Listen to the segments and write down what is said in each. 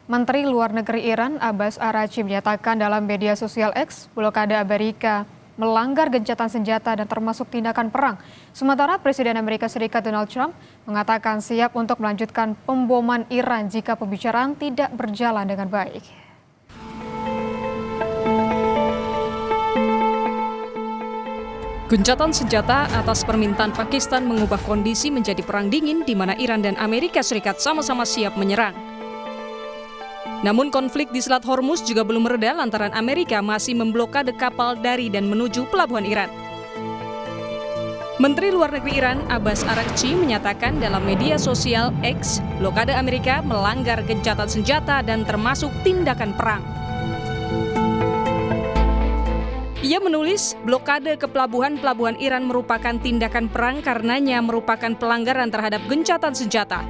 Menteri Luar Negeri Iran Abbas Araghchi menyatakan dalam media sosial X, blokade Amerika melanggar gencatan senjata dan termasuk tindakan perang. Sementara Presiden Amerika Serikat Donald Trump mengatakan siap untuk melanjutkan pemboman Iran jika pembicaraan tidak berjalan dengan baik. Gencatan senjata atas permintaan Pakistan mengubah kondisi menjadi perang dingin di mana Iran dan Amerika Serikat sama-sama siap menyerang. Namun konflik di Selat Hormuz juga belum mereda lantaran Amerika masih memblokade kapal dari dan menuju pelabuhan Iran. Menteri Luar Negeri Iran Abbas Araghchi menyatakan dalam media sosial X, blokade Amerika melanggar gencatan senjata dan termasuk tindakan perang. Ia menulis, blokade ke pelabuhan-pelabuhan Iran merupakan tindakan perang karenanya merupakan pelanggaran terhadap gencatan senjata.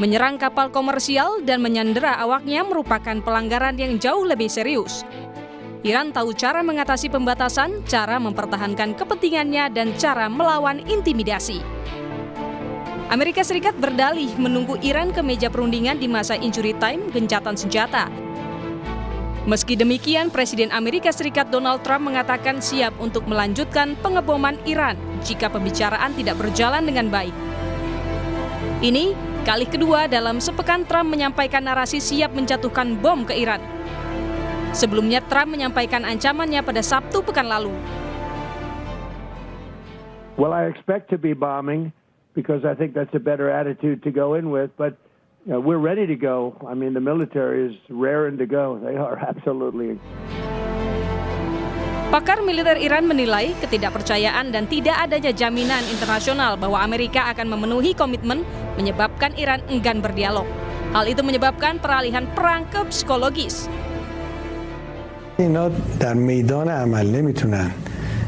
Menyerang kapal komersial dan menyandera awaknya merupakan pelanggaran yang jauh lebih serius. Iran tahu cara mengatasi pembatasan, cara mempertahankan kepentingannya, dan cara melawan intimidasi. Amerika Serikat berdalih menunggu Iran ke meja perundingan di masa injury time gencatan senjata. Meski demikian, Presiden Amerika Serikat Donald Trump mengatakan siap untuk melanjutkan pengeboman Iran jika pembicaraan tidak berjalan dengan baik. Ini kali kedua dalam sepekan Trump menyampaikan narasi siap menjatuhkan bom ke Iran. Sebelumnya Trump menyampaikan ancamannya pada Sabtu pekan lalu. Well, I expect to be bombing because I think that's a better attitude to go in with, but we're ready to go. I mean, the military is raring to go. They are absolutely. Pakar militer Iran menilai ketidakpercayaan dan tidak adanya jaminan internasional bahwa Amerika akan memenuhi komitmen menyebabkan Iran enggan berdialog. Hal itu menyebabkan peralihan perang ke psikologis. اینا در میدان عمل نمیتونن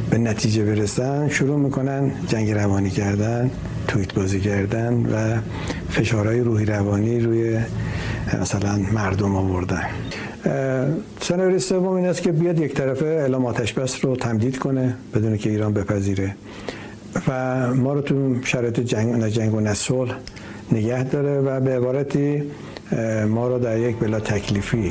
به نتیجه برسن، شروع میکنن جنگ روانی کردن، توییت بازی کردن و فشارهای روحی روانی روی مثلا مردم آوردن. سناریوی سوم این است که بیاد یک طرفه اعلام آتش بس رو تمدید کنه بدون که ایران بپذیره و ما رو تو شرایط جنگ و صلح نگه داره و به عبارتی ما رو در یک بلا تکلیفی